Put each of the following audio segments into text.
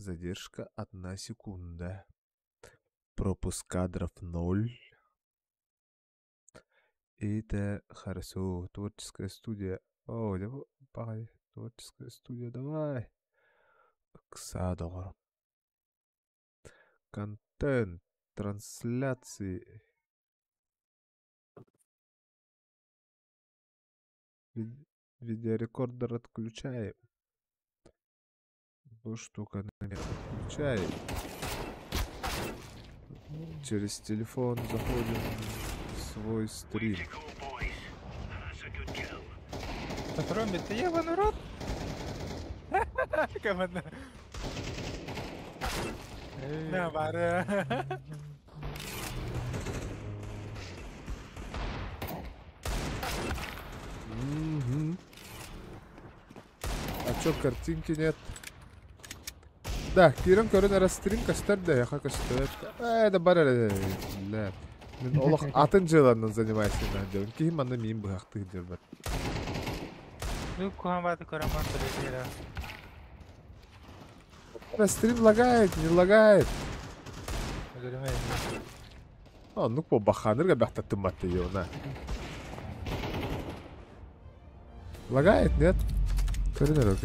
Задержка 1 секунда. Пропуск кадров 0. Это хорошо. Творческая студия. О, давай. Творческая студия, давай. Ксадор. Контент. Трансляции. Видеорекордер отключаем. Эту штуку отключаем. Через телефон заходим в свой стрим. Ромби, ты ебаный рот? Команда. На, бары. А чё, картинки нет? Да, Киран көрін стрим кастар да, яха кастар. Да бара, ля. Мен олық атын жыланын занимайся на делом. Кейім анда мен бұғақтық дер бар. Ну, куамбаты кораман полетера. Стрим лагает, не лагает. О, ну по баханырга бахта тыматты еуна. Лагает, нет? Көрін.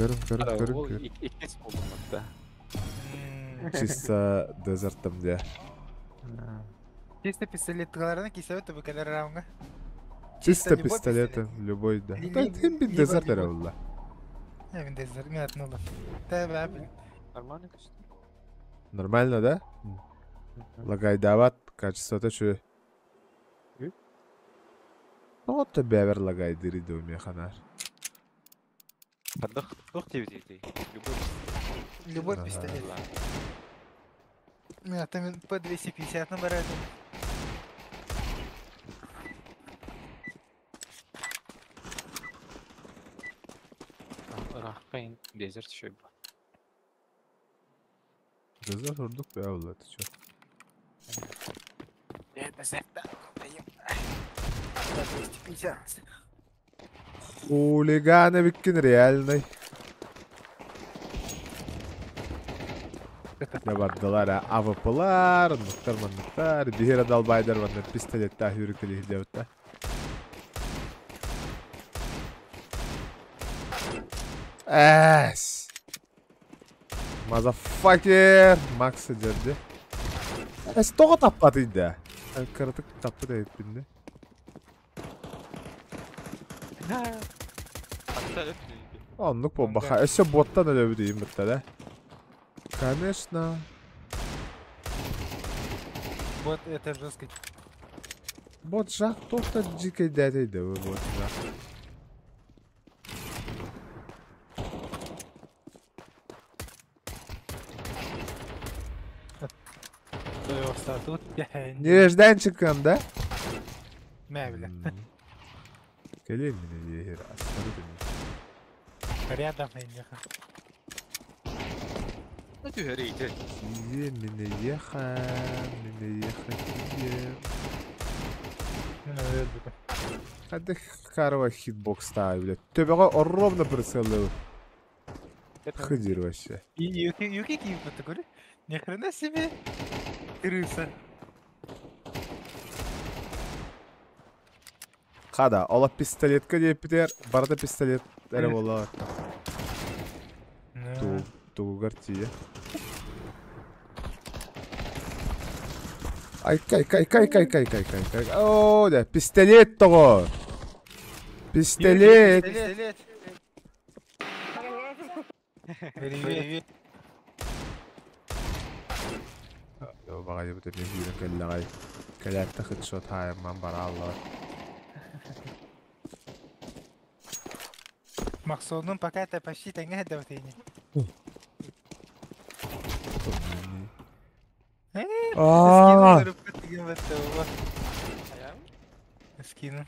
Чисто дезертом, де. Чисто пистолет-галарына кисәбет өбекәләр рауңа. Чисто пистолетом, любой, да. Тем бин дезерт era валла. Бин дезерт, мен атнула. Нормально, конечно. Нормально, да? Лагайдават, качество-то чё? Ну вот тебе авер лагайдыри да уме ханар. Дух тебе. Любой пистолет. Мен атымен по 250 на барады. Рахпайн дезерт еще был. Дезерт урдук бе аула, ты чё? Дезерт, да. 250. Хулиганы биккин реальный. Ябардылар, АВП'лар, нуктар, бигер адалбайдар ванна пистолетта хүрікілі деуітта. Әс! Мазафакер! Максы жерде. Әс тоға таппатыйда. Кырытык таппы да етпінде. Онлық бұл баха. Әсі боттан өлі дейін бітті, да? Конечно. Вот это жестко. Бот жақ тоқта жекей дәдейді өй бот жақ. Нережден шыққан, да? Мәбілі. Келей мені егер асқары дәмей. Рядом әйнеха. Мені еха тебе. Хады карва хитбокста, блядь. Төбеға ровно прицелил. Хыдир вообще. Юки киіп бұты көрі? Не хрена себе. Крыса. Қада, ола пистолетка деп бітер, барда пистолет әрі бола. Туғығар тие. Ай, кай. О, да, пистолет тоғы. Пистолет. Баға деп өте мен бүйрен кәлі кәләтті хедшот хайыман бара алла. Максудның пока это почти тәңе әді өтейіне. Скину.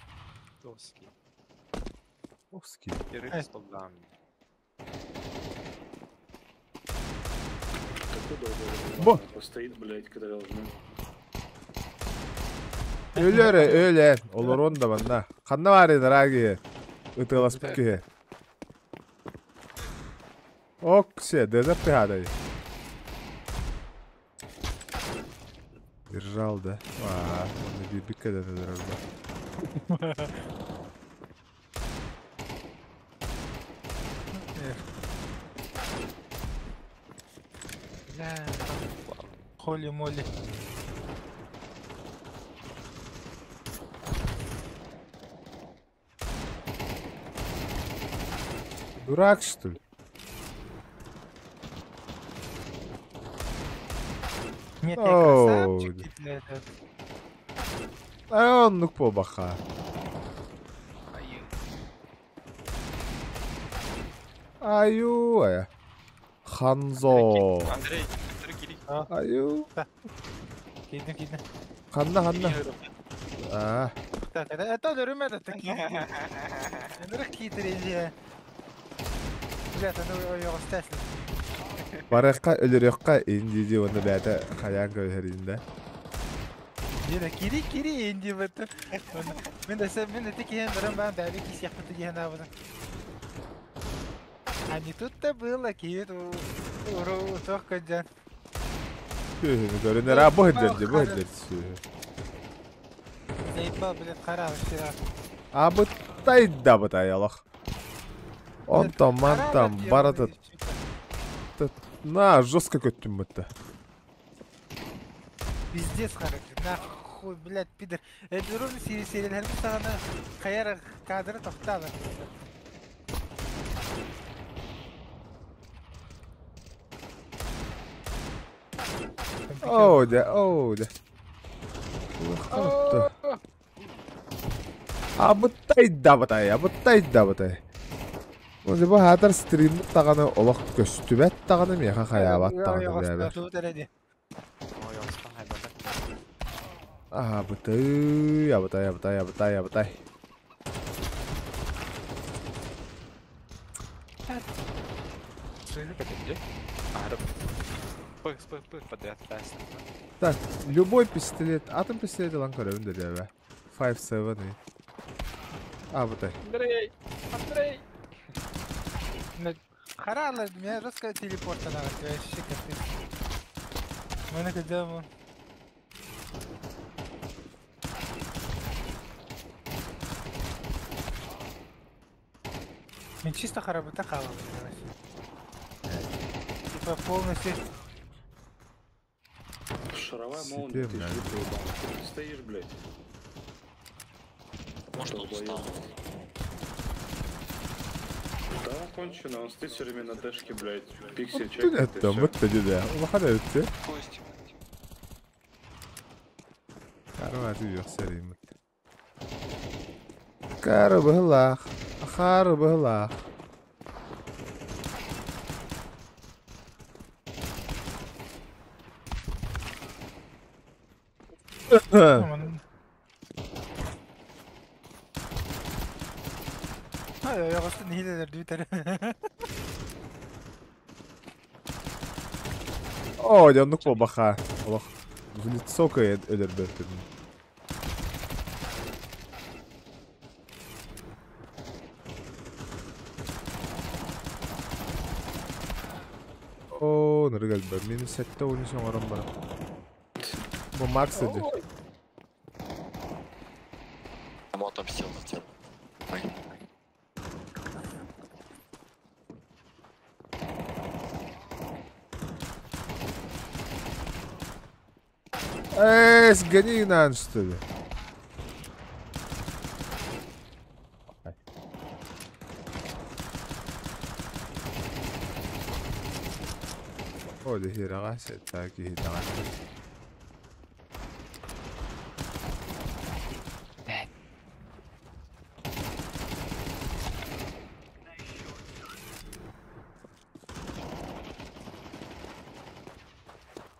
Скин. Постоит, блядь, когда должны. Öyle. Olur onda banda. Kanna var eder agi. Itığlas bükühe. Ok, şey, desert bir hadayı. Держал, да? Он bir kadar eder orada. Бля, холи-моли. Дурак, что ли? Нет, я Оу, красавчик, для этого. Он ну побаха. Аю, Ханзо. Андрей кири. Аю. Кидdim. Ханна. Так, это ölürüm это так. Нырық кейтірейді. Блядь, это ой остасын. Бараққа өлірекқа индиди оны бәті қаян көрерінде. Кири инди бәті. Мен де текейен дұрым бән бәбі кей сияқты тегейен абыдың. А не тут-то было, кейт уру тоқ көджен. Көрінер а бұл өдерді. Зейпа, блядь, қаралы шыра. Абытай алақ. Онтан мантан барады. На, жестко көттім бұтты. Пиздец, короче. Нахуй, блядь, пидор. Эдурун сериялерін сағана қаяр кадры тоқталы. Оу да. Абытай. Оны бұл хатар стримді тағаны олық көстүбәт тағаны меха қаябат тағаны бәбі. Абытай. Пых подряд тест. Так, любой пистолет, атом пистолеті лан көрімді дәбі. 5-7 Абытай. Андрей! Қаралы, мен рысқа телепорттан ағат, вообще капец. Мәні көдем он. Мен чисто қарабыта қалам. Типа полностью... Шаровая молния, ты Системная. же стоишь, блядь. Может, он устал. Да, он кончено, он стоит все время на дэшке, блядь. Пиксель Түн чекает и әттім, всё. мұтты деді. Олақан өтті. Кость. Қаруаты жоқ сәреймін. Қару бұғылақ. Ай, ағыстын хилелер дүйтері. О, дәнік бұл бақа. Олақ. В лицо көйен өлір бәттім. О, нұргал бәр. Мені сәтті ойны соңарым бар. Бұл Макс еді. Ему отомстил за тебя. Ой. Сгони нан, что ли? О, да хирага сетаки хитага.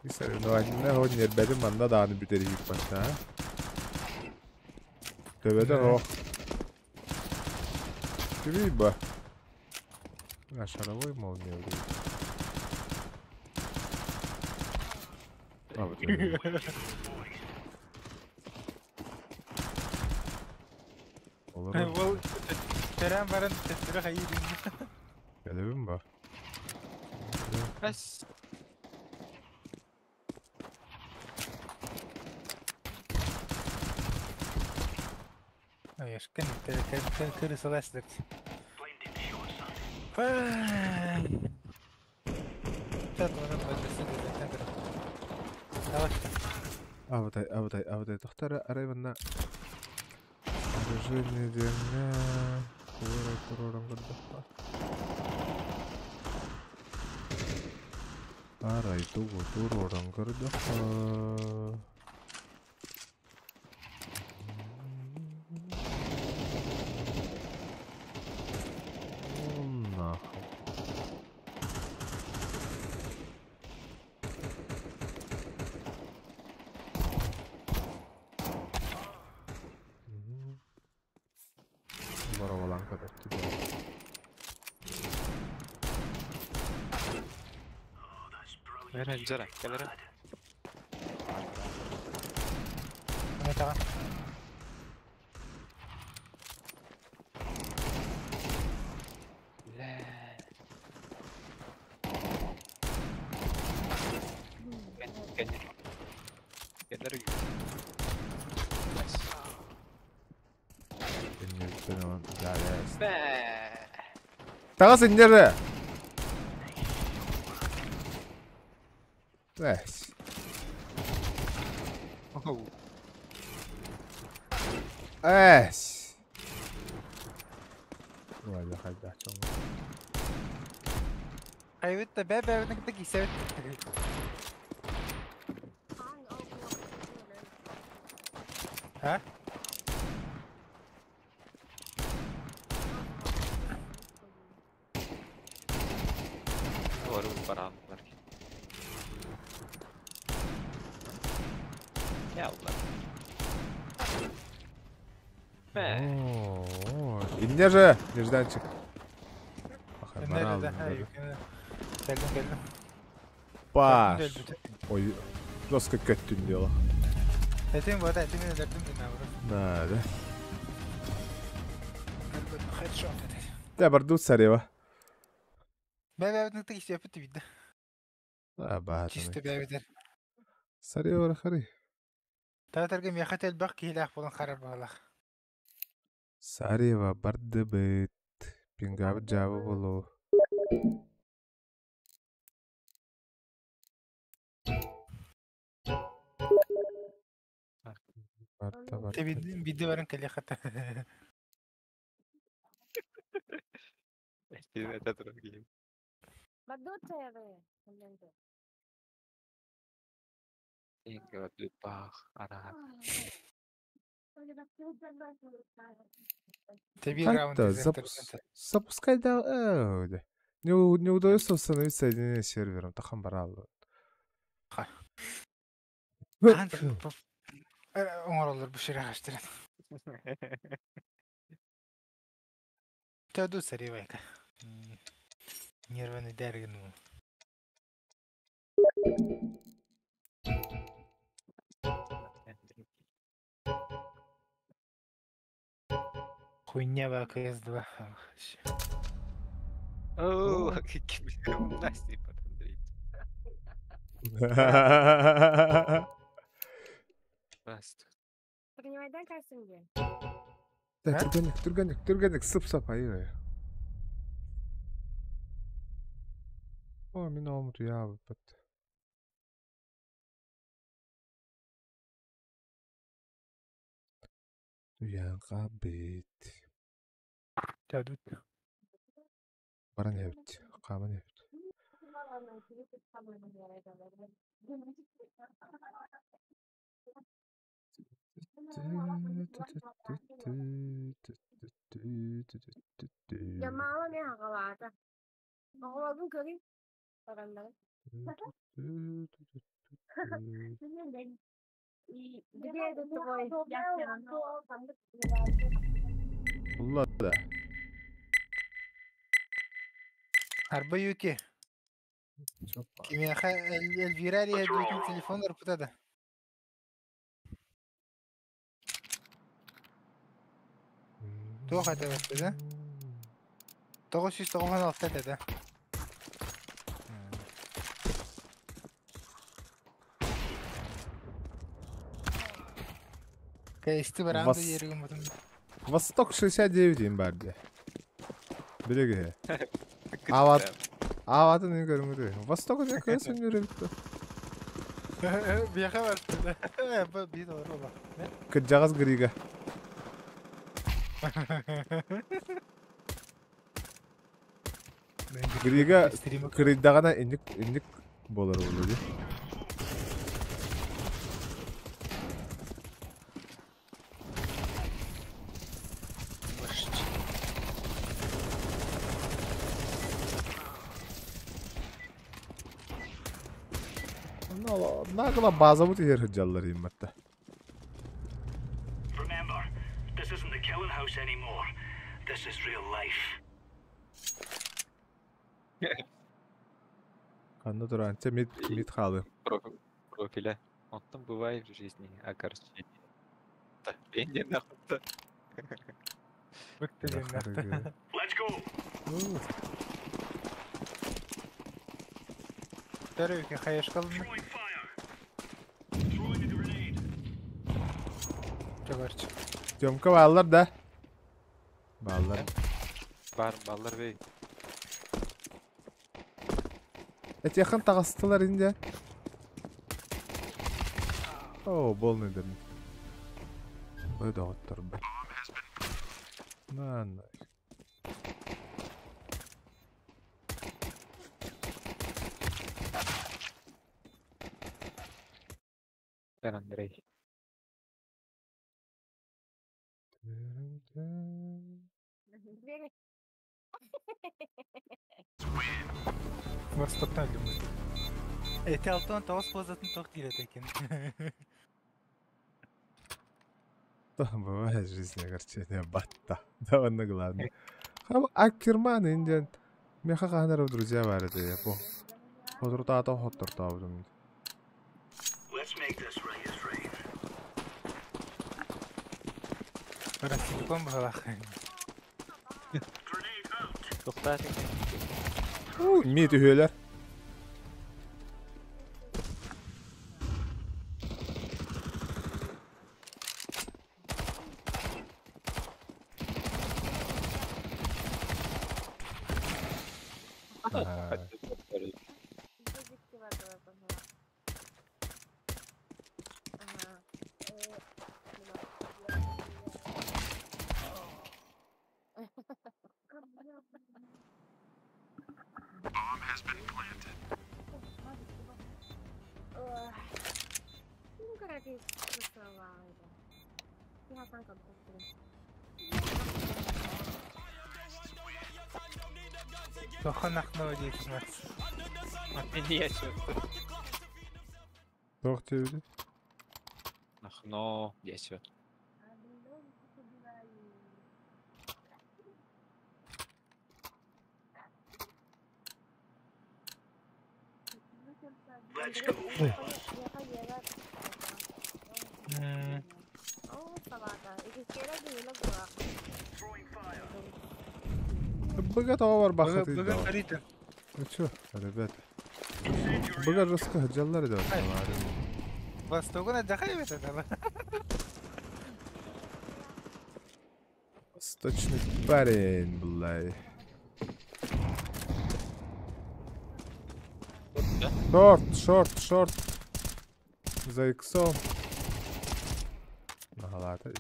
Bir sırrında o nerbedim manda dağını biteri yık başta. Tövbeden o. Gibi bu. Aşağı koyma onu ya. Abi tövbe. Olur mu? Бұл тәрән барын тәттірі қайырын. Gelebim bu. Бәс. Ay, kan kırısı lastik. Tato ona bacısı dedi. Yavaş. Абатай. Тохтар арайбанна. Оружейный дерня. Туроран гордохта. Арай тугу туроран гордохта. Нахуй. Воровалан kadar gidiyor. Ver Jara, kamera. Ne tamam. La. Kenara git. Nice. Benim zaman ya. Be. Takas indir. Yes. Oh. Yes. Valla hadi açalım. Evet de be ne kadar giyse. Ha? Doğru para var. Ya Allah. Be. İndir же. Неждан çık. Bakayım bana Nerede? aldım. Ha yukarıda. Geldim. Baş. Öldü. Oy. Жестко köttün diyorlar. Etim var da etimin öldürdüm de ne var? Nerede? Headshot dedi. Да, бардут сарева. Be ne kadar giyse yapıttı bir de. Баатана. Çiste be der. Сарева рахари. Tatargım yakat el bak hilak bulan karar bağlak. Сарева барды бит. Пингабы жабы болу. Барта. Tabi bir de varın kal yakat. Yine de dur gideyim. Badut saya be. Komento. Inga blit bak. Ara. Tabi round Как-то izlettir. запускай да. Не удается установить соединение с сервером. Тахан барал. Onlar olur bu şeye kaçtırın. Tadı seri vay ka. Nirvana dergin bu. Хуйня бак два. Oh, kim bilir nasıl yapar Rast. Принимай кастинги. Да, турганик, сып-сап, ай. О, mina omru jääb, et. Jään kabit. Tadı. Baran jääbt, kaaman jääbt. Ya malam ya hakawaata. Ako wag mong gawin. Parang lang. Allah da. Harba yuki. Çok Kim ya el virali hediyetin telefonu ruputa da. Tuh kata başladı. 996 dedi. Kayıstı bir anda Vas- yeri umudum. Восток 69 им бар де. Билеги. Ават. Аватын не көрүңүрү. Восток не көсүн жүрүптү. Бияха барсın. Bir doğru ola. Кыджагас грига. Грига кырыйдагана индик болор болду. Нагла базабут ер хыджаллар имматта. Remember, this isn't the killing house anymore. This is real life. Канда туранча мид халы. Профиля. Он там бывает в жизни, огорчение. Да, пенде нахуй. Let's go. Teröke hayışkalın. Throwing fire. Throwing a grenade. Çabarç. Жомка баллар да. Баллар. Бар, баллар бей. Эт якын тагыстылар инде. О, болны дем. Ой да оттар бе. Нан. Ben Андрей. Востокtan люблю. Eti altından tavas pozatını tok değil etekin. Бывает в жизни огорчение батта. Да, он главное. Хам аккерман инден. Меха ханаров друзья варят я по. Хотрутато хотрутавдым. Let's make this rain is rain. Растиликом балах. Grenade out. Тоқтар. Мид üyeler. Тохан ахнава дейсіз мат. Niye açıyorsun? Тох тебе. Ах, no, geçiyor. Let's go. Throwing fire. Быга того бар бахат Бүгін иде. қариды. Ну чё, ребят. Быга рыска хыджаллар иде. Востогын әдіғай бет әдіға. Восточный парень, блай. Шорт. За иксом. Нагалата.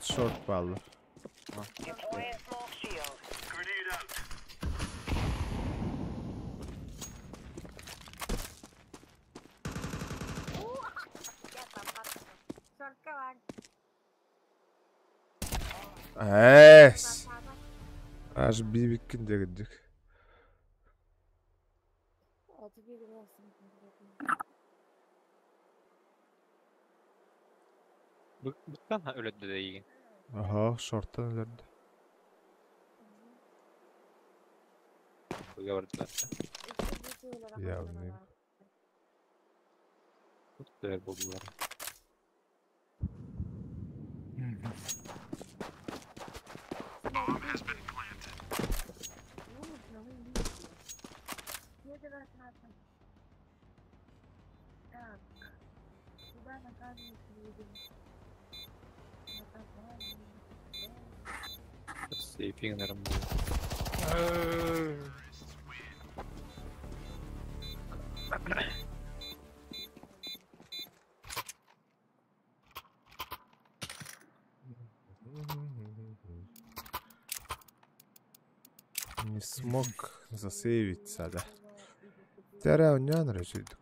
Шорт, баллар. Grenade out. Эс. Аж бибиккин дегенdik. Bıktan ha öyle de iyi. Aha, şorttan ileride. Bu gördüler. Ya ne? Tuttular buldular. Сейфинг нормально. Не смог засейвиться, да. Тәрә оннан рәжидік.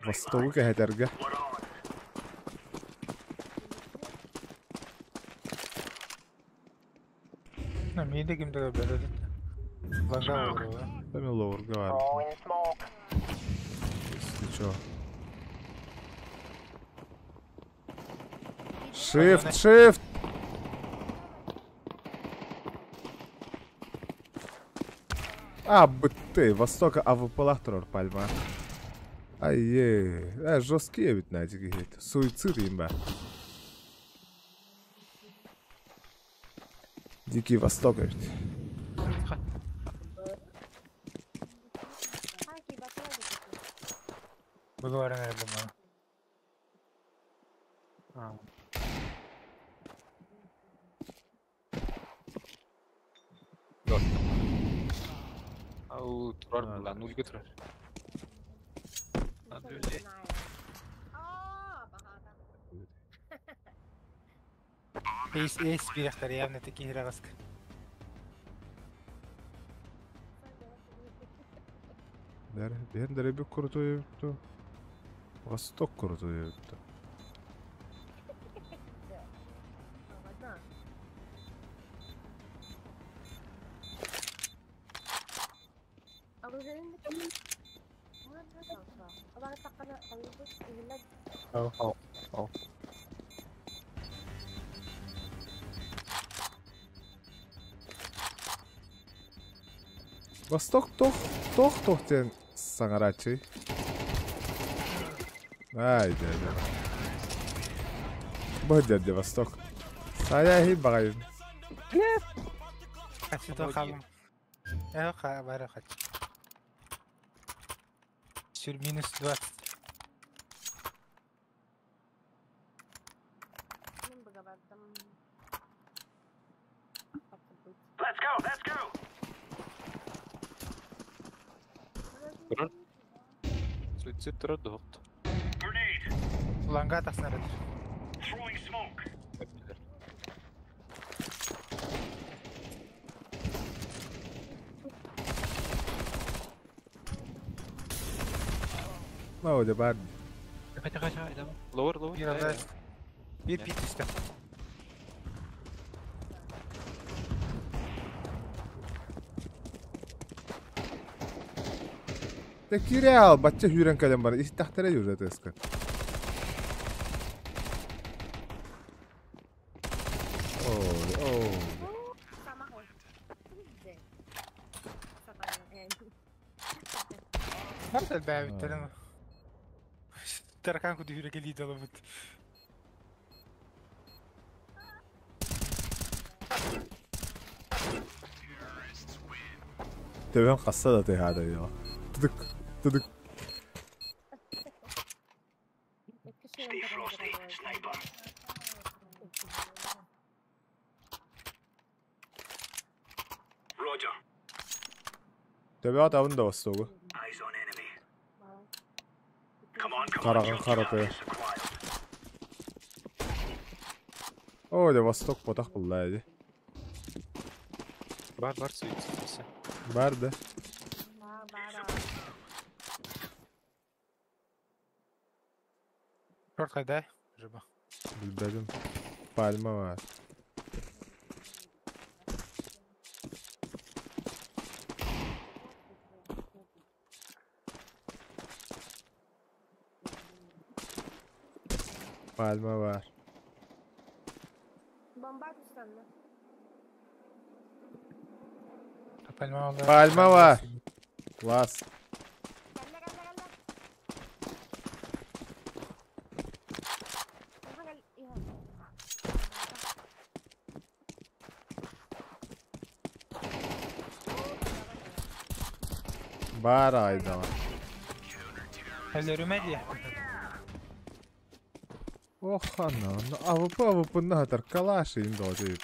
Востовы кәһәтәргә. Миде кимдеге беледі. Ланга olur. Там и лоурга бар. Если чё. Shift! Бытты, востока АВП'лах тұрар пальма. Ай-е, жесткие ведь натики гейт. Суицид им ба. Дикий Восток ведь. Bunu öğrenelim bana. Ау, тұрар бұла, нулге тұрар. Эйс биректер явно такие хирагаск. Бен дәребек крутой өпті. Восток крутой өпті. Ау. Восток тох тен саңарачы. Ай, дәді. Бұл дәді Восток. Саяхи бағайын. Качыда қалым. Бәрі қач. Сүр минус 20. Let's go! Тұрар. Суицид тұрар доқты. Grenade! Ланга атасынарады. Throwing smoke! Öyle ben. Kaç. Lower. Bir anda bir pit işte. Tekirial, bacca hüren kalem bana. İşte tahtara yürüyor teskan. Nerede الباب التلمة؟ ترى كان كنت هيرك اللي ضربت. تمام قصدتي هذا يا تدك Stay frosty, sniper! Roger. تبعت أون ده وسوقه Eyes on enemy. Come on. Караган караты. О, ده Восток потах بالله. Бар суицид. Бар да. Short kayda. Acaba. Bilmedim. Palma var. Palma var. Bomba atmışlar mı? Palma var. Las. Gelme. Aha gel. İyi. Бар айда. Hele Rümeliye. Ох, она, АВП нахер, калаши индоты.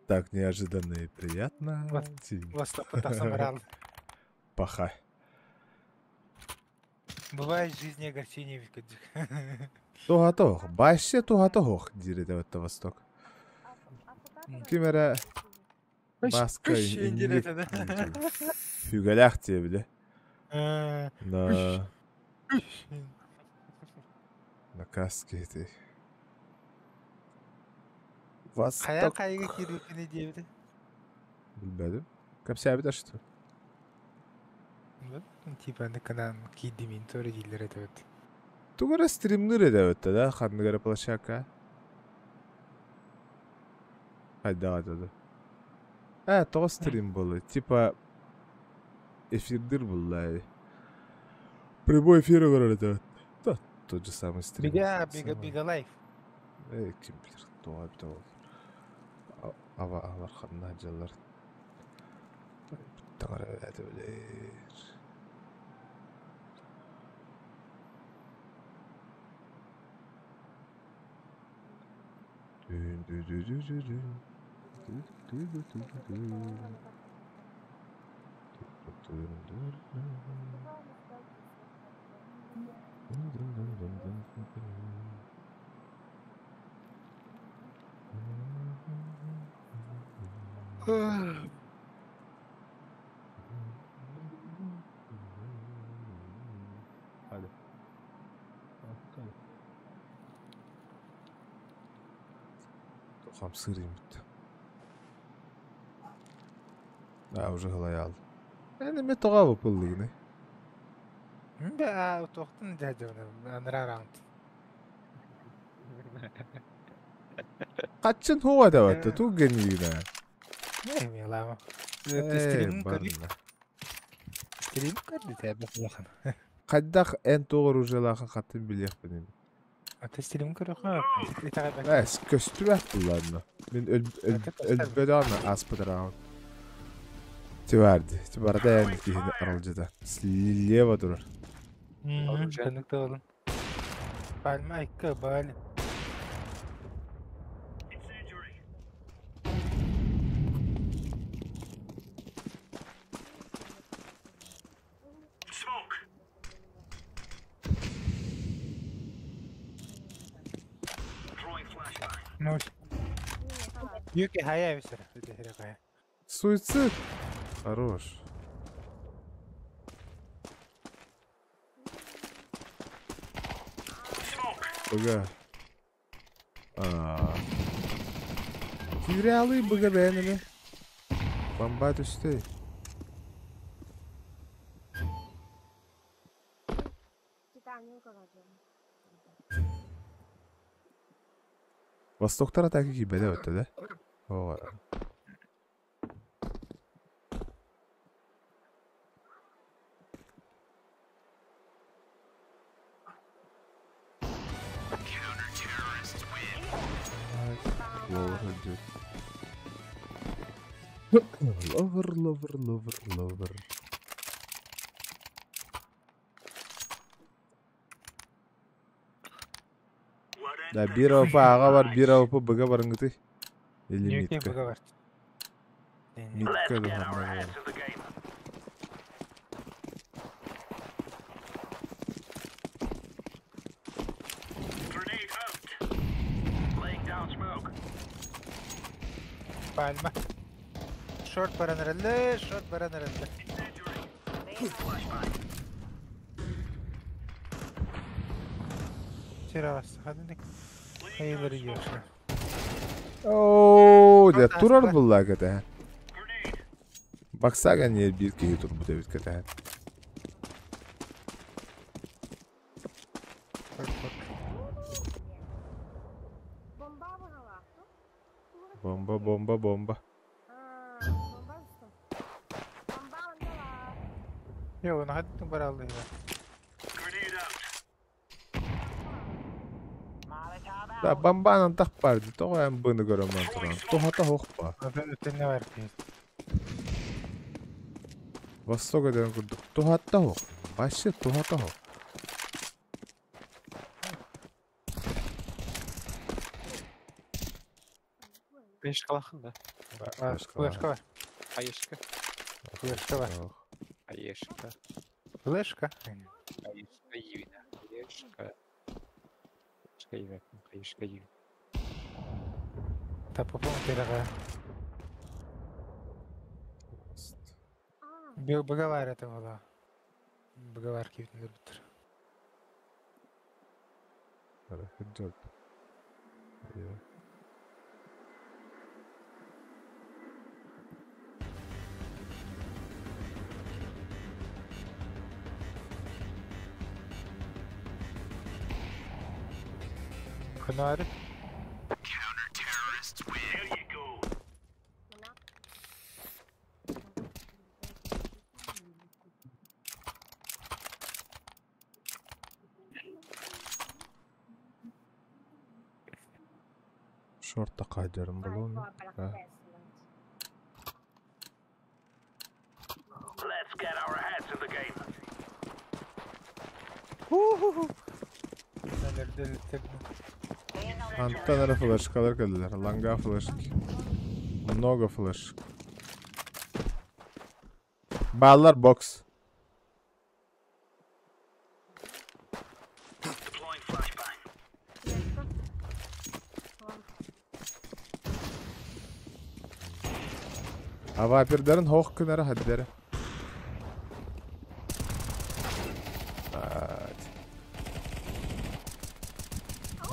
Так неожиданно и приятно. Восток саморал. Пахай. Бывает в жизни огорчение викадик. Тугатох, баще тугатох, дирит это Восток. Кимера баска фюгалях тебе, бля. На каске этой. Хая Восток. кайга кирюкіне дебді. Bilmedim. Kapsaya bir de şu. Типа на канал кидимин тори дилер это. Тугара стримнер de ötte da. Kanını gara площадка. Haydi hadi. То стрим было. Типа эфирдер был, да. Прямой эфир говорит. Да, тот же самый стрим. Бига лайф. Kim bilir. Doğa bir de olur. Avalar kanına hacılar. Tanrı öyle bilir. Hadi. Тохам сырым бит. Да, уже голая. Эне тога выпылдыгыны. Да, тоқтын дәдәуні, аныра раунд. Kaçın hova da vattı, tu geniyine. Не, милама. Стримін көрді. Стримін көрді тәбі құлақын. Kaddaq en doğru ucalağı katın biliyek benim. Ата стримін көрді қа. Es köstüvek bunlarını. Ben ölbedağına aspıdırağın. Тиварди. Тибарда yani ki aralcıda. Sleva durur. Tanıkta olun. Balma ayıkka bal. Smoke. Throwing flashbang. Нож. Юки хая висер. Дехре хая. Суицид. Хорош. Бага. Тирялый бага beğenimi. Бомба düştü. Востоктар атаки кибеде өттü de. Ого. Lover. Da bir avpa ağa var, bir avpa bıga varın gıtı. Eli Юки mitka. бага бар. Mitka da Get our hamla heads var. to the game. Grenade out. Laying down smoke. Balma. Short baranırıldı, short baranırıldı. Çera bastı, hadi ne? Hayırları yiyor şu an. Oo, de Çok turar az var. bulla kata. Grenade. Baksagan yer bir kere tur bu devlet kata. Short bak. Bomba. Bomba işte. Yo, onu hadi numara aldı ya. Grenade out. Da bambanın tak vardı. Toğayan bunu göremem turan. Tohata hokpa. Öten ne var ki? Vostoga den kurduk. Tohata hok. Başı tohata hok. Beş kalakında. Флешка var. Ayışka. Флешка var. Ayışka. Флешка. Ayışka yine. Ayışka. Ayışka yine. Ayışka yine. Та по полной перерыве. Быговар это было. Быговарки битіндер біттір. Hijab. Yeah. Күні арып. There you go. Şortta kaydarım bunu. Ha. Let's get our heads in the game. Neler delirttim. Antlara flashkalar geldiler. Langa flash. Много flash. Ballar box. Deploying flashbang. Avapirlerin hoq kınarı hadleri.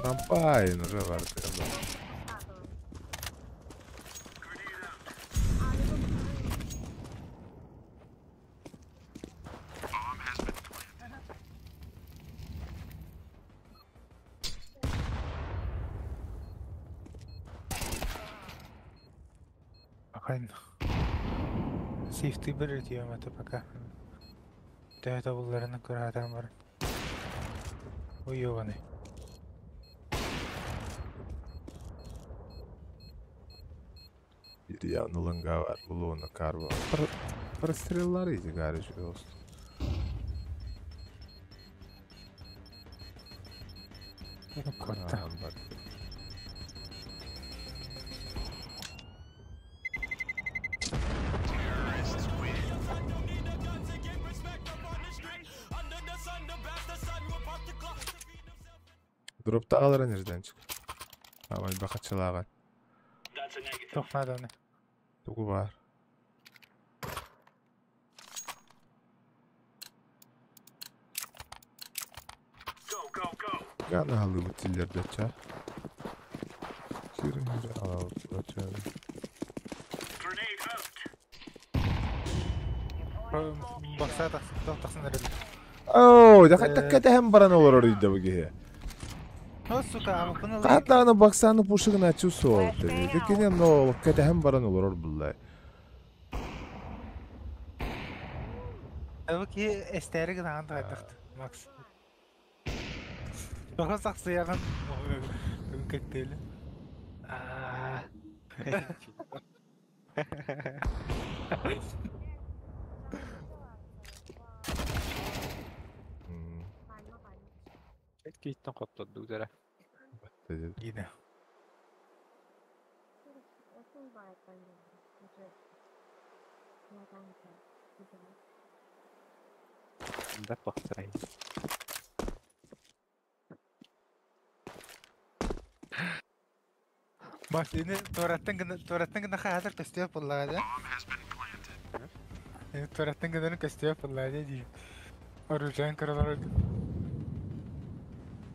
Rampain уже var. Bakayım. Safety bir diyorum hatta пока. Değerli bullarını kıratan var. Uyuyor bana. Bir yanı langa var. Buluna kar var. Прострелларıydı garajı olsun. Korktu. Bak. Dropta alır nereden çık? Ama bir bakaçılağa. That's a negative. Tokmadı onu. Tuğu var. Go, go, go. Gana halı bitillerde ça. Kirin alalım. Grenade out. Baksa taksın nerede? Oo, da hem baran olur orada bu gibi. O suka ama bunu Katlarına baksanı puşuğun açı su oldu. Dekine no, hem baran olur bullay. Tabii ki esteri gıdan daydıktı. Max. Çok saksı yakın. Mümkün değil. Gittin koptu üzere. Yine. Da baktırayım. Bak ini Torattın gına hazır kastıyor pulladı. Torattın gına kastıyor pulladı diye. Orucan karalar.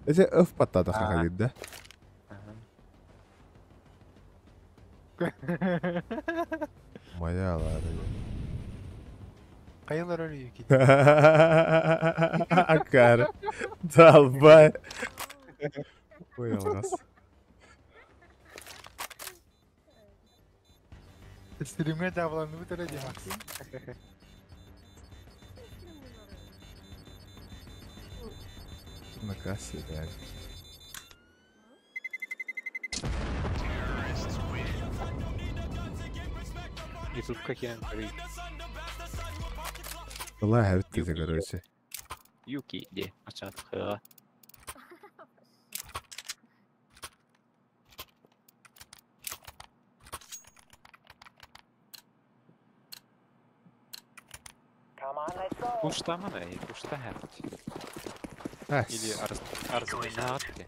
Ece öf patladı kaka girdi. Mayalar. Kayılar arıyor ki. Akar. Dalbay. Uyalgas. Stream'e davrandı bu derece Max. Nakası yani. YouTube'ka kiran karıyı. Vallahi evet bize görürse. Yuki diye açardık. Puşta mı ne? Puşta her. Heh. Или арзан ne attı?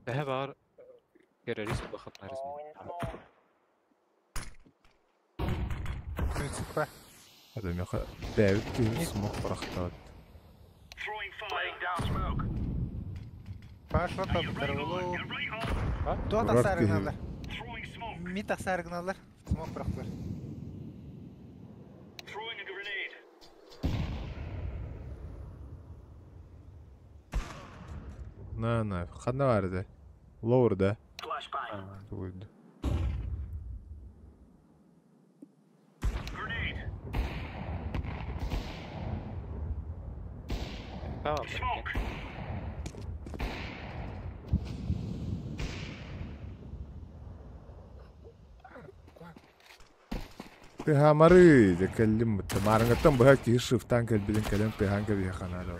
Daha var. Gereriz bakıplarız. Müzik var. Adam yaqa David gibi smoke bıraktı. Throwing fire. Laying down smoke. Baş var tabi tarafı. Doğa Bırak taksa ki. argınallar. Throwing smoke. Mi taksa argınallar. Smoke bıraktılar. Throwing a grenade. Na. Qanday vardı? Lower'da. Flashbang. Buydu. Grenade. Tamam. Smoke. Pihamari dekellim bitti. Marangatan bu haki shiftan kelbilin kelam pihan ke bihanalo.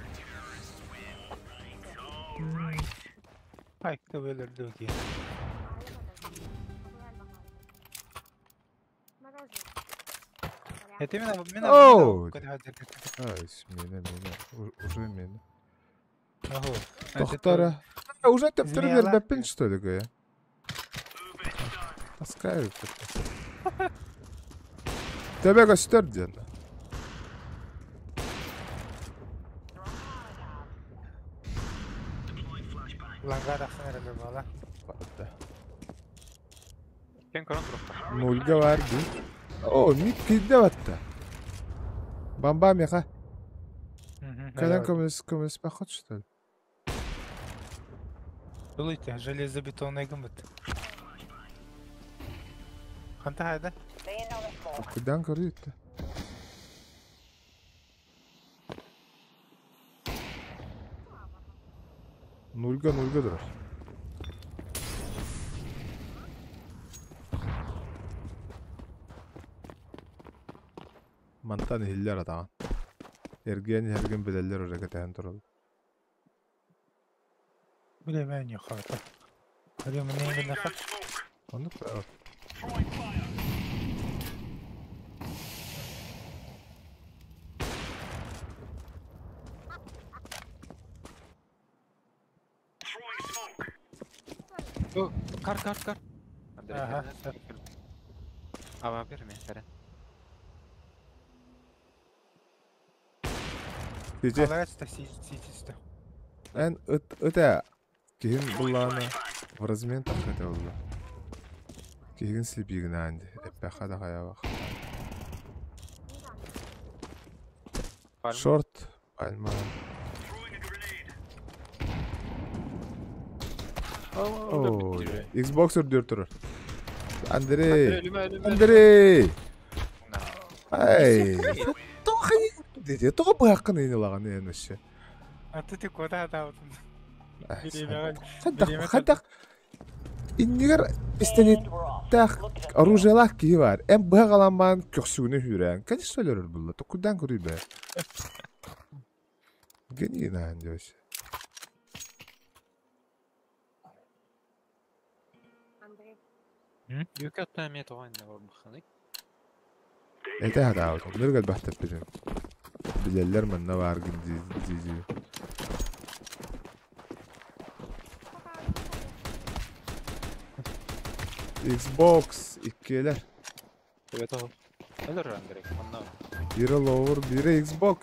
Ay da böyle ki. Hetemin abi min Oh! Hadi hadi. Ay, mene. Уже mene. Aho. Доктора. Уже тептер Змея вербепин что ли гая? Таскаю. Тебе göster diyorlar. Langar aksana herhalde valla. Ken karan tarafta. Nolga vardı. O mit pidde vatta. Bambam yaqa. Kalan коммунист поход что ли? Дулуйте, железобетонный гумбат. Ханта хайда. Кудан көрүйт. Нульга durur. Mantan hiller adam. Hergen bedeller oraya tahan durul. Bile ben yok hata. Hadi ama neyin Laying naka? down smoke. Onu Throwing fire. Throwing smoke. Kar. Aha. Ama verme Eren. Gece Kalarat da sitiste. en öte kihin bullana в размен таката oldu. Kihin slipigin andi. Epe hada haya bak. Short. Alma. Throwing a grenade. Oh. Xboxer diyor durur. Andrei. Ölüme. Andrei. Hey. Dedi toga bu hakkını inilagan enişi. Atı tek koda hata olsun. Хадак иннигер истенеттах оружиялах ки бар. Эм багаламан көксүгүнө хүрән. Конечно өлөр булла. Токудан көрүй бе. Генина андеш. Yok hatta miyet o aynı var bakhanik. Эте хадаа. Нэргэл бахтап бидэн. Билеллер манна бар гинди. Xbox 2'ler. Evet o. Ölür lan direkt. Anlam. Biri lower, biri Xbox.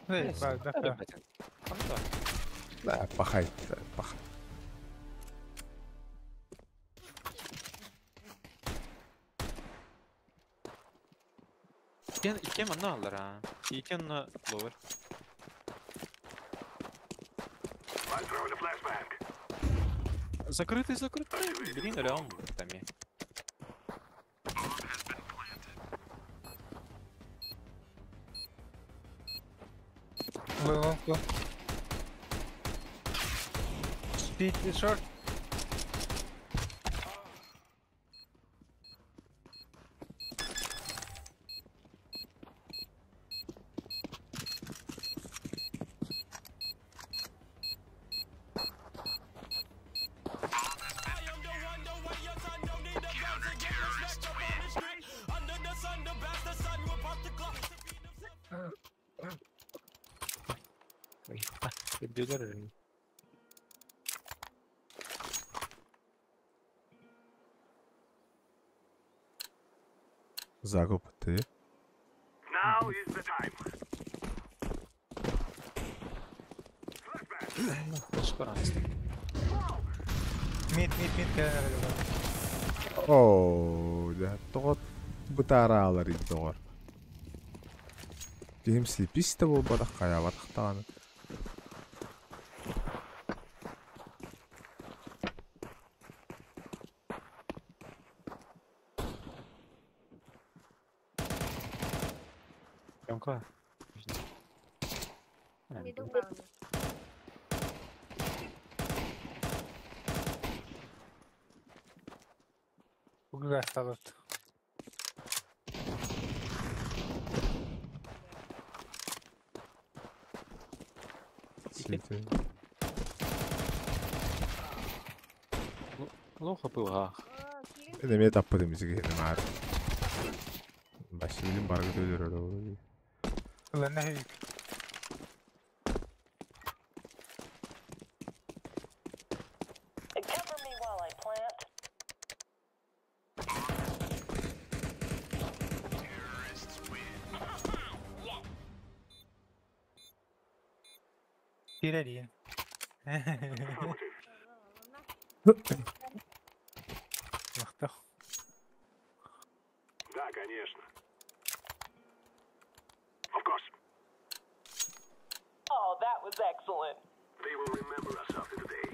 Hey, bak. Anlam. La pahayt. Pah. İki manna alır ha. İki manna lower. I'm throwing a flashbang. Закрытый. Блин, реально там я. Long. Speed short. Öldüler. Закупати. Now is the time. Esperanza. Mid keren Oo, ده тоғот бутаралар иддоғор. Game sleepis de bu badaq qaya bataqtağını. Kanka. Midung bangun. Bugün hastalık. City. Плохо было. Ini me tappadım bizi gene maar. Başı bilim bargı dölür öyle. Ulan ne hüyük. Cover me while I plant. Girelim. Махта. Да, конечно. Of course. Oh, that was excellent. They will remember us after today.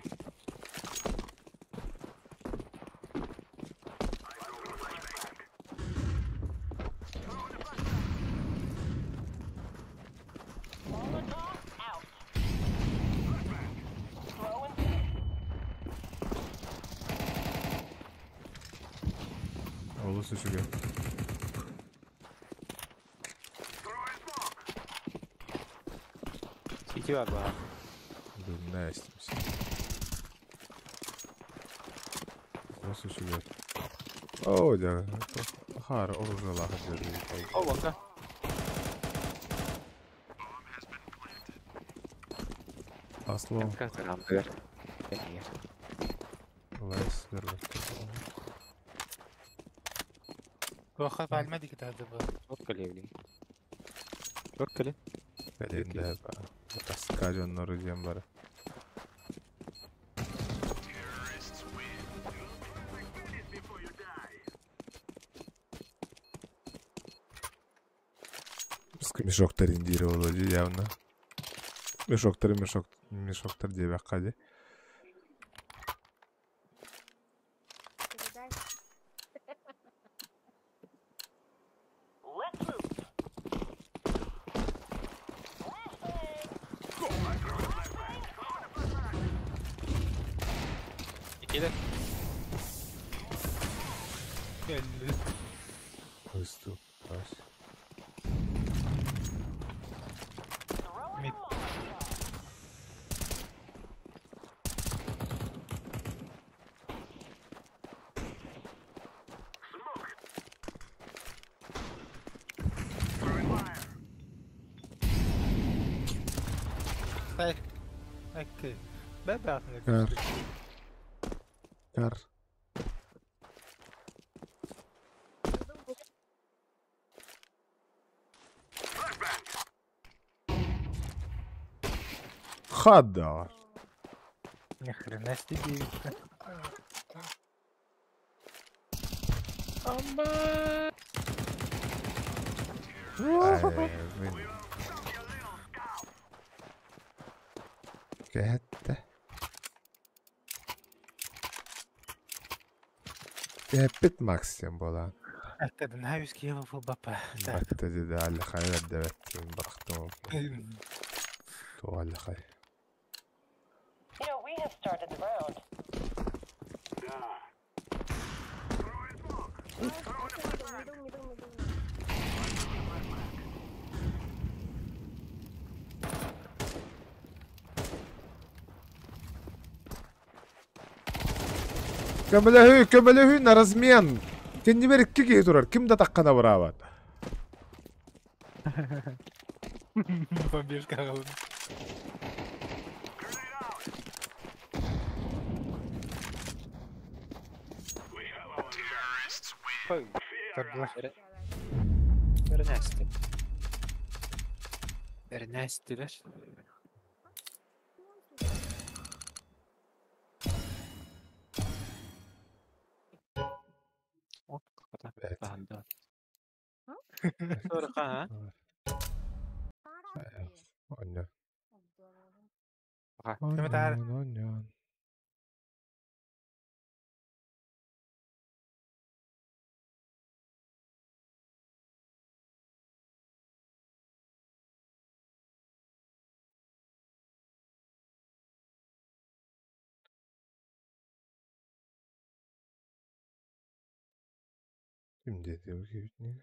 I throw a flashback. Molotov out. Throwing. Olursa şu gün. City var bana. Dur ne istemiş. Olursa şu gün. Oo da. Har olursa Allah hacı. Oh, kanka. Aslı. Kanka selam ver. Allah esir. وخاف على الميديك هذا Çorkale evliyim. Çorkale. Elinde hep. Bas kajonları diyem bari. Мешоктар индире Володи явно. Мешоктар диye баққади. Передай. Let's move. İkili. Geldi. Hızlı. Baş. Mid. Hayır. Okey. Ben de aklımda. Kar. Kar. Хаддар. Ни хрена себе. Kähette. Kähpit maksim bolan. أكد إنها يسكي هو في بابا. Batta dedi Ali Xayr devet. Bıraktım. To Ali Xayr. You know, we have started the round. Midung. Kömelehu на размен. Kendi bir iki kişi durar. Kim de takkana beraber. Побежка. Ой, тордылар. Эрнест. Эрнестилер. Оп, ката. Evet. Банда. Сорка, а? Oyna. Ага. Kime tar? Oyna. Şimdi diyor ki ne?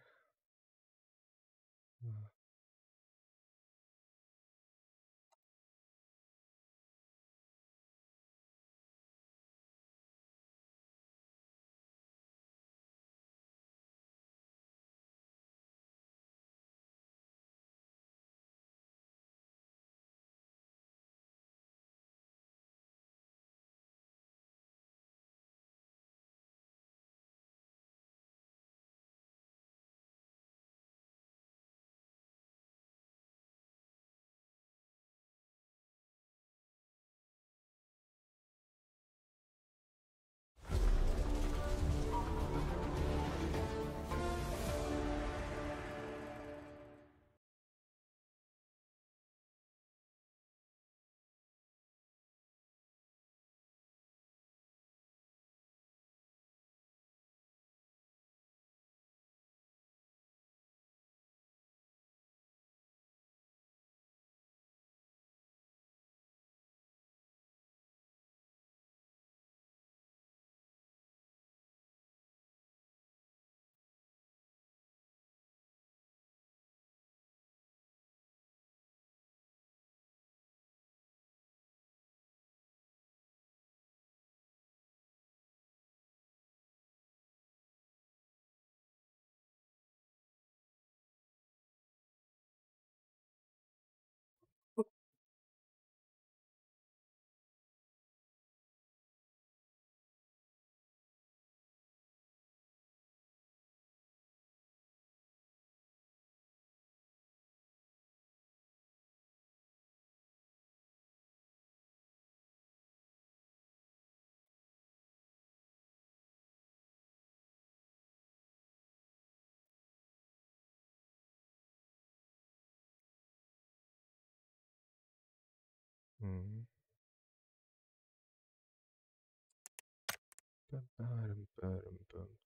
Hmm.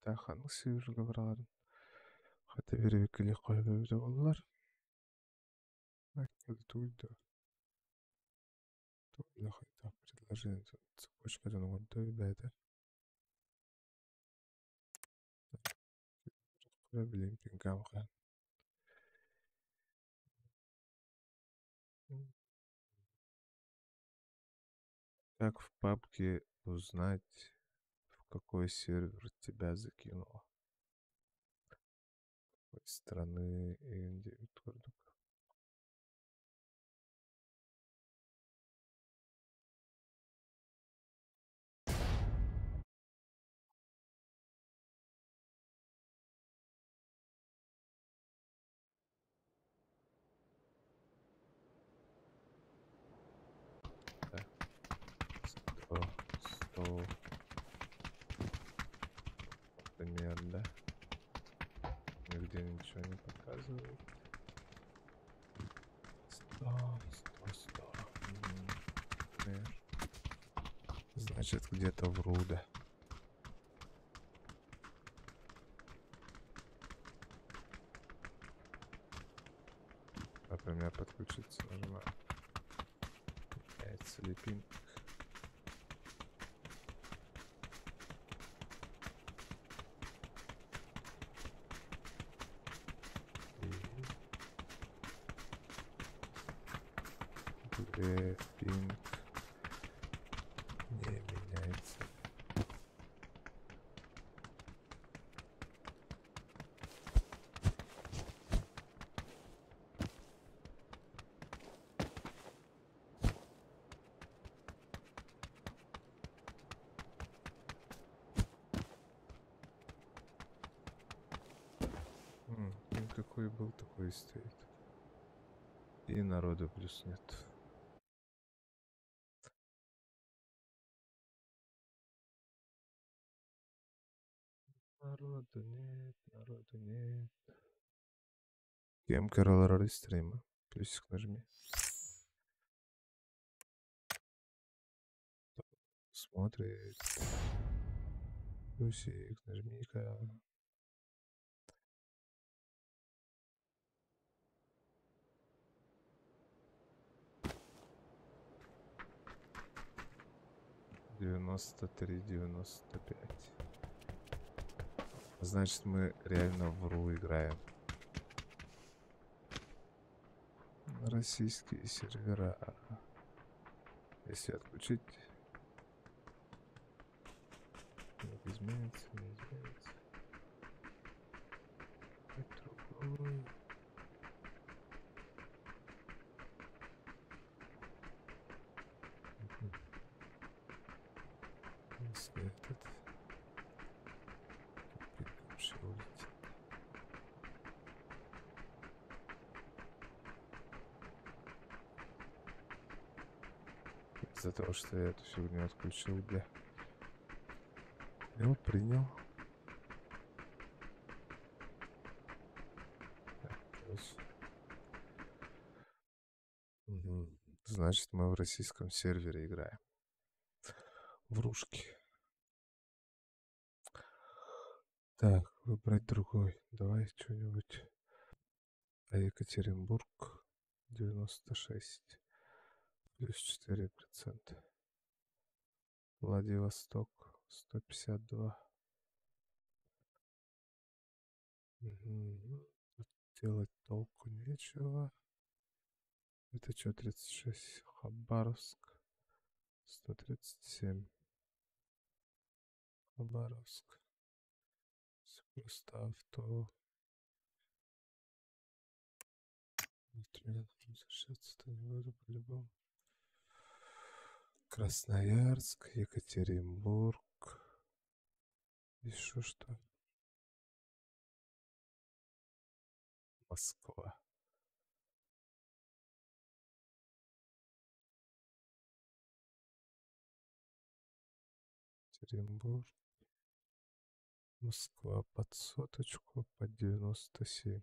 Таханы сыйырга барарын. Хата беребек келе койбойбуз боллар. Акел туйду. Туйду хайта предложение. Цепочка жана контой бәдер. Кура билем пингамга. Как в папке узнать, в какой сервер тебя закинуло? Какой страны и где турдук? Сто, 100. Примерно. Нигде ничего не показывает. 100. Например. Значит, где-то в Руде. Например, подключиться нажимаю. Меняется ли пинг. Где пинг не меняется. какой был, такой и стоит. И народу плюс нет. Народу нет, народу нет. Кем Карл ради стрима. Плюсик нажми. Смотрит. Плюсик нажми-ка. $93.95. Значит, мы реально в РУ играем. Российские сервера. Если отключить, не изменится, не изменится. Это другой. Если этот вообще улетит. Из-за того, что я эту фигню отключил, бля. Ну, принял. Так, короче. Мгм. Значит, мы в российском сервере играем. Врушки. Так, выбрать другой. Давай что-нибудь. А Екатеринбург 96 плюс 4%. Владивосток 152. Мгм. Тут делать толку нечего. Это что, 36? Хабаровск 137. Хабаровск. Всё просто авто. Вот мне возвращаться-то не буду по-любому. Красноярск, Екатеринбург. Еще что? Москва. Екатеринбург. Москва под соточку, под 97.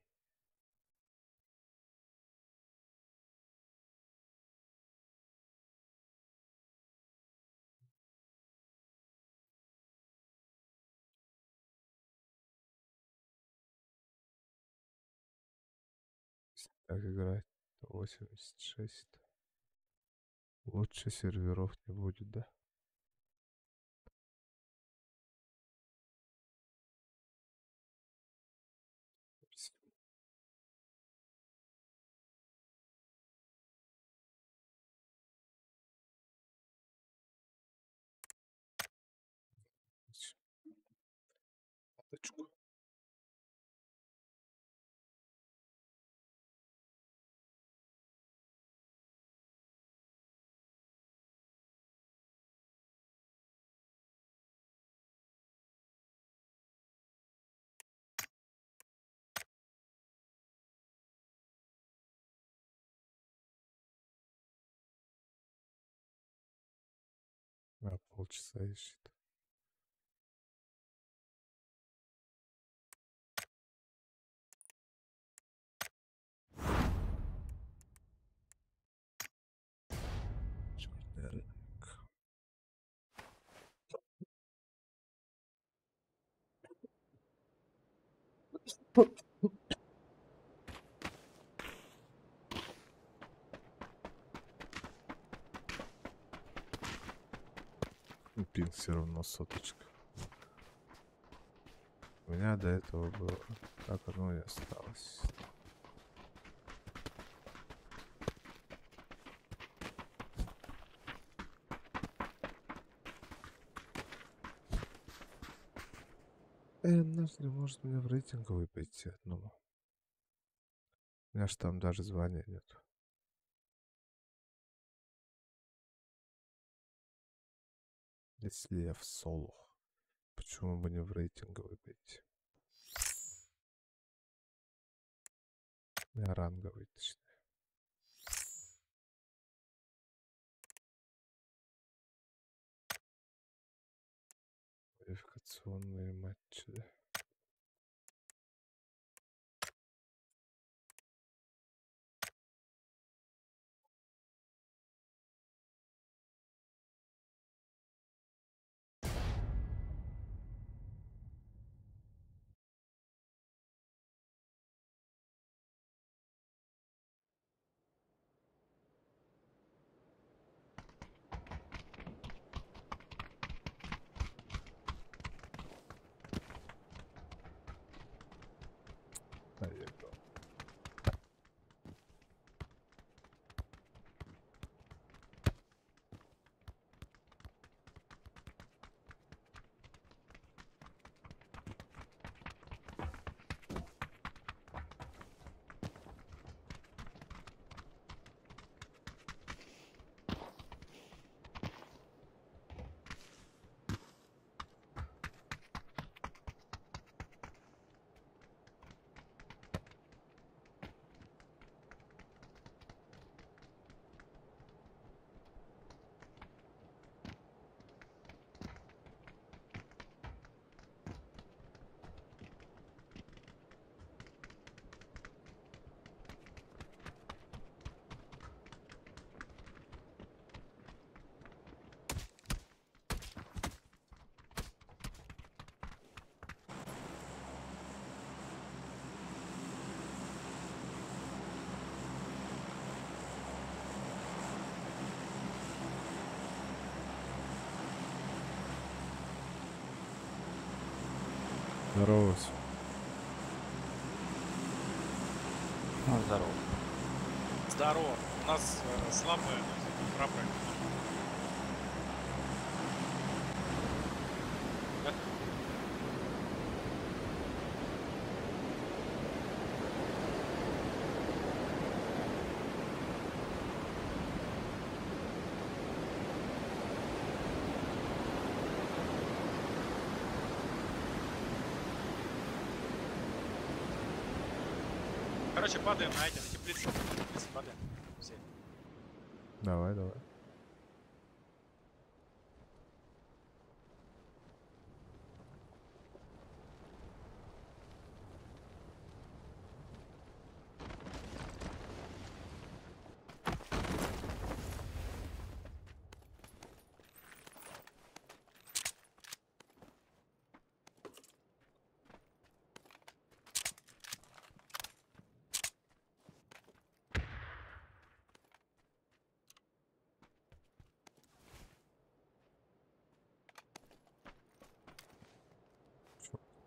Если так играть, то 86. Лучше серверов не будет, да? Фоточку. Полчаса ищет. Черный рынок. Пинг все равно соточка. У меня до этого было. Так оно и осталось. Нахрен может мне в рейтинговый пойти одному. У меня ж там даже звания нет. Если я в соло, почему бы не в рейтинговый пойти? Ранговый, точнее. Квалификационные матчи, да. Поехал. Здорово. Здорово. Здорово. У нас слабая храбрая. Короче, падаем на эти, на теплицы. Теплицы падаем. Все. Давай, давай.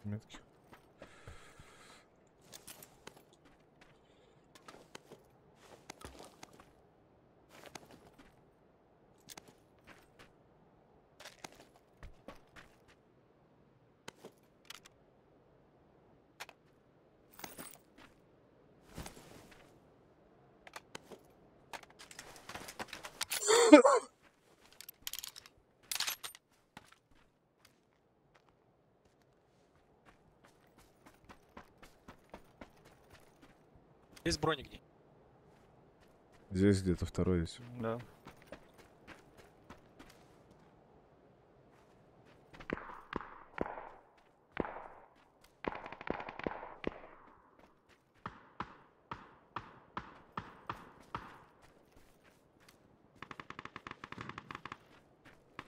Метки. Есть броник где? Здесь где-то второй есть. Да.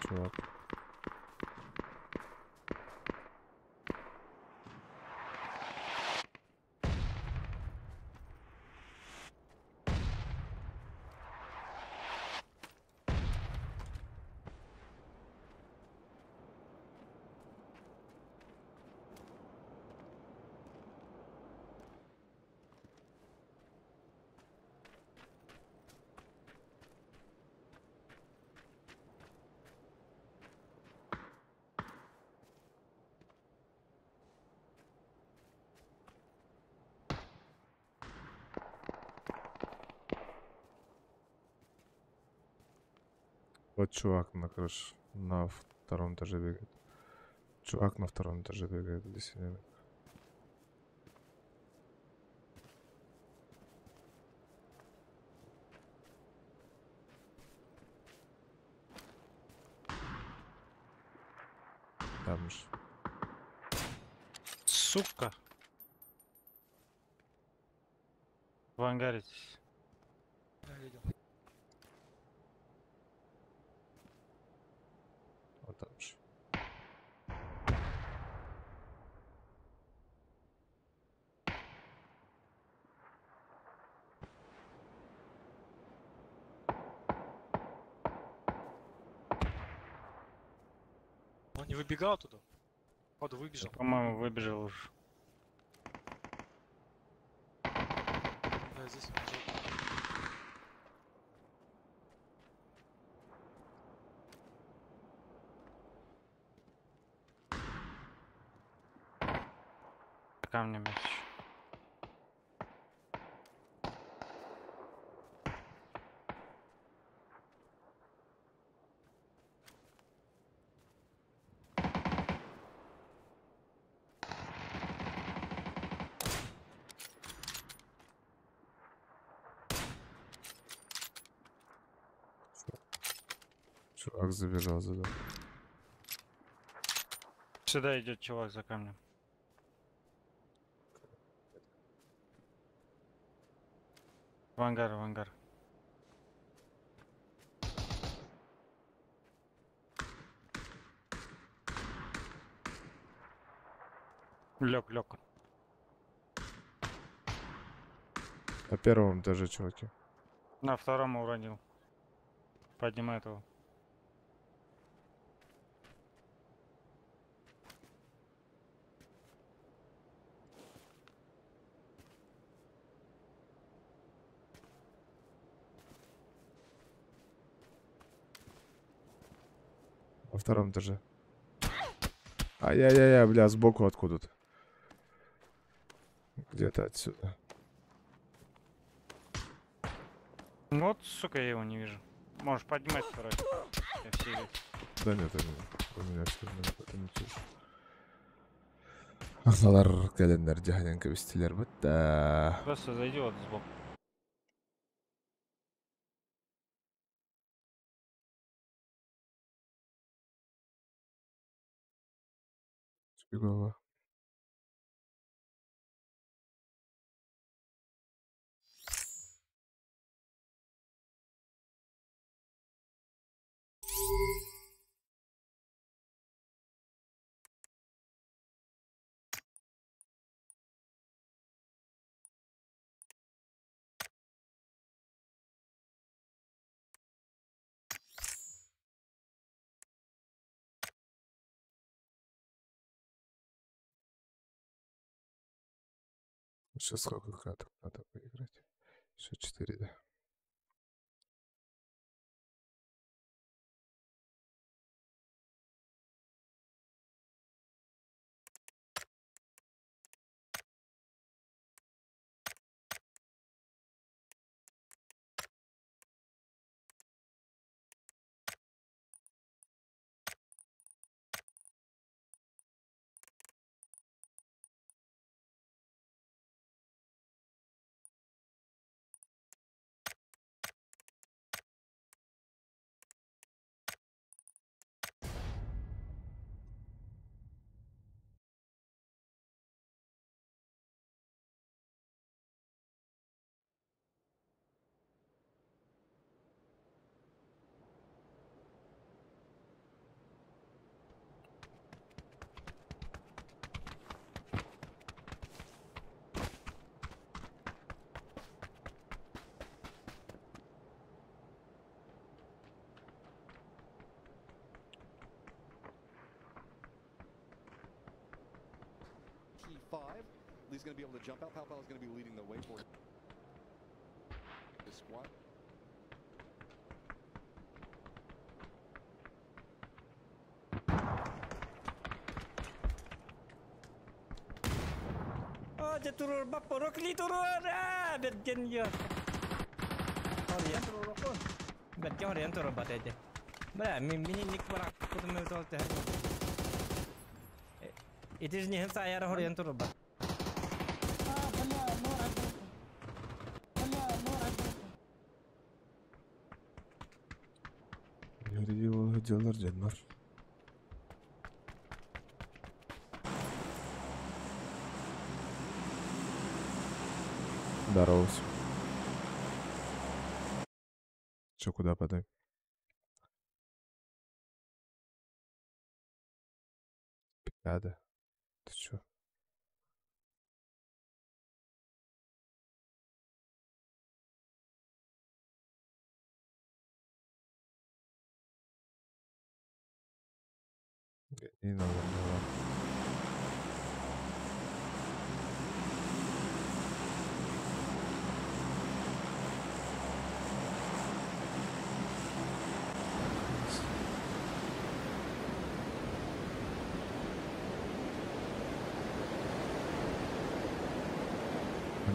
Чувак. Вот чувак на крыше, на втором этаже бегает. Чувак на втором этаже бегает, где синенок. Тамж. Сука. В ангаре здесь. Да, видел. Вот тамж. Он не выбегал туда. Походу выбежал. По-моему, выбежал уже. Да, здесь он бежал. Камнем мяч. Чувак забежал за дом. Сюда идет чувак за камнем. В ангар, в ангар. Лёг, лёг. На первом этаже, чуваки. На втором уронил. Поднимает его. На втором этаже. Ай-яй-яй, бля, сбоку откуда-то. Где-то отсюда. Ну вот, сука, я его не вижу. Можешь поднимать второй. Я все вижу. Да нет, у меня все это не чушь. Ахналар календар жаханен кебистилер бітті. Просто зайди вот сбоку. Фигово. Сейчас сколько каток надо поиграть? Еще 4, да. Lee's going to be able to jump out. Pao Pao is going to be leading the way for this squad. Oh, dia turun bapa Rockly turun. Ah, berjen dia. Oh, dia turun pun. Berjen dia turun bata aja. Bala, mini nik barak kutu mental teh. It is ni hensa ayah orang yang turun bata. Nereye o hediyeler canlar? Здоровайся. Че, куда подай? Пиада. Ты чё? Не надо, не надо.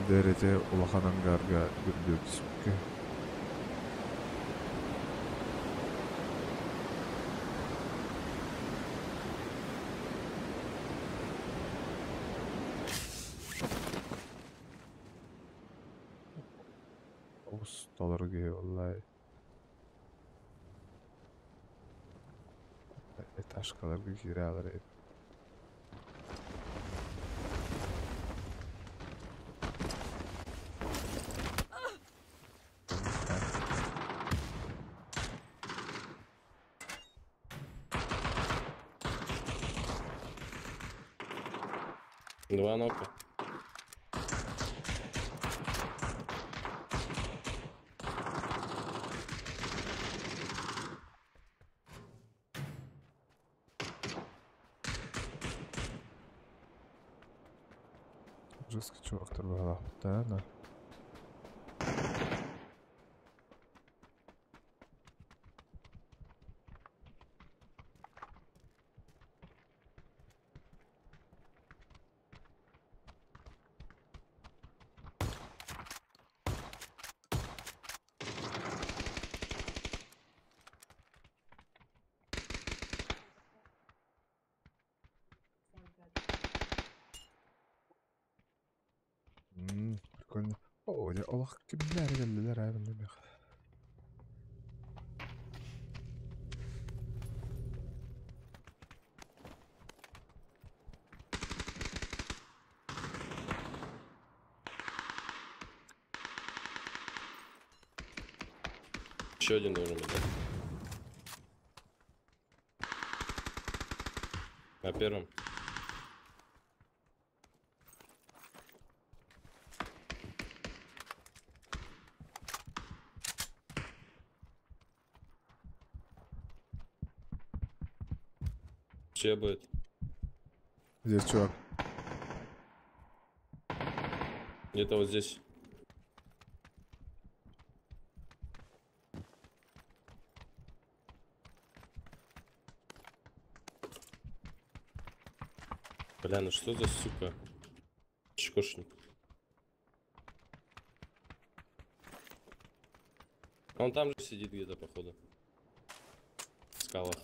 Дәрете улахан аңғарға бүрдіу түсіпке. Ustalarga vallahi taşkalarga giralar hep. Два нока. Жестко чувактар была. Да, да. Прикольно. О, я Аллах кимler geldiler abi demek. Еще один должен быть. На первом. Че будет? Здесь чувак. Где-то вот здесь. Бля, ну что за сука? Чекошник. Он там же сидит где-то, походу. В скалах.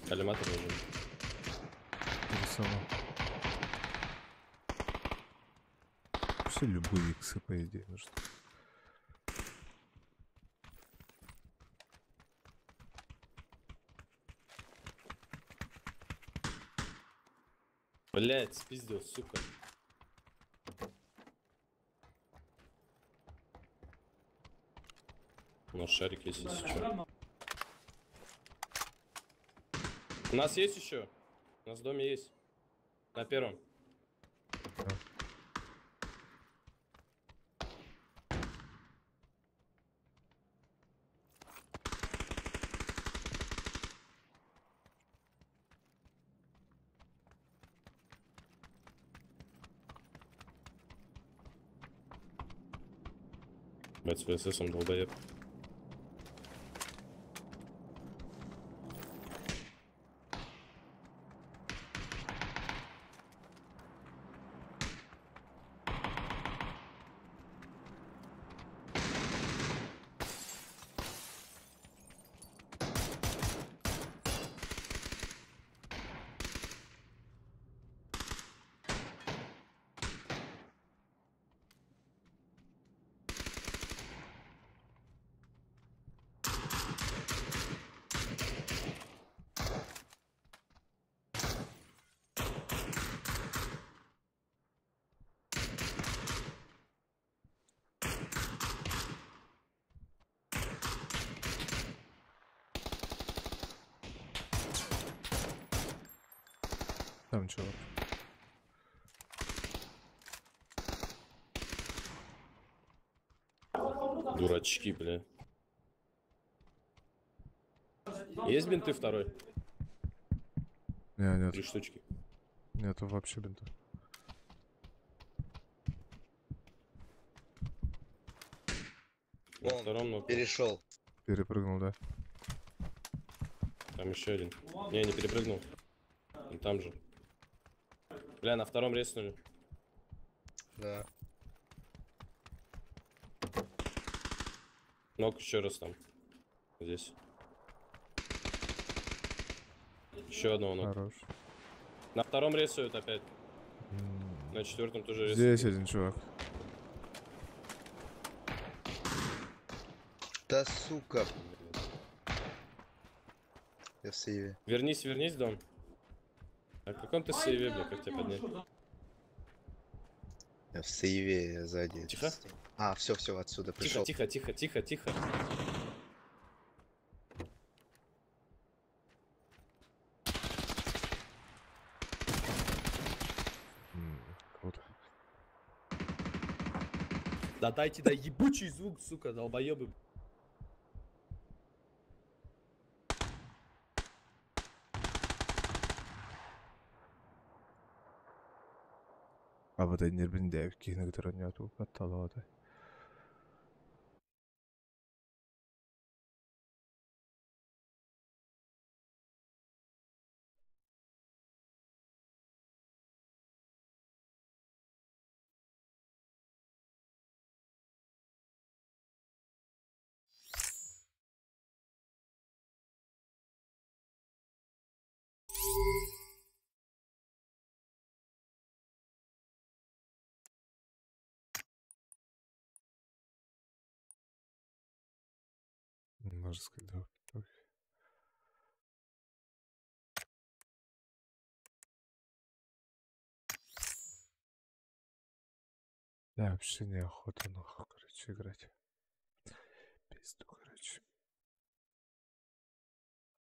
Коллиматор нужен. Рисовал. Все любые иксы, по идее, нужны. Блять, спиздил, сука. У нас шарик есть, если что. У нас есть еще? У нас в доме есть. На первом. Бать, с ВССом долбоеб. Там чувак. Дурачки, бля. Есть бинты второй? Не, нет. 3 штучки. Нету вообще бинта. На втором, ну. Перешел. Перепрыгнул, да? Там еще один. Не перепрыгнул. Он там же. Бля, на втором реснули. Да. Ног еще раз там. Здесь. Еще одного ног. Хорош. На втором рисуют опять. На четвертом тоже рисуют. Здесь один чувак. Да сука. Я в сейве. Вернись, Дом. А в каком ты сейве, бля, как тебя поднять? Я в сейве, я сзади. Тихо. А, все, отсюда пришел. Тихо. Круто. Да дайте, да ебучий звук, сука, долбоебы. Абыдай нербиндег кинегдер нету каталода. Можно сказать, да. Да, вообще неохота, нахуй, короче, играть. Пизду, короче.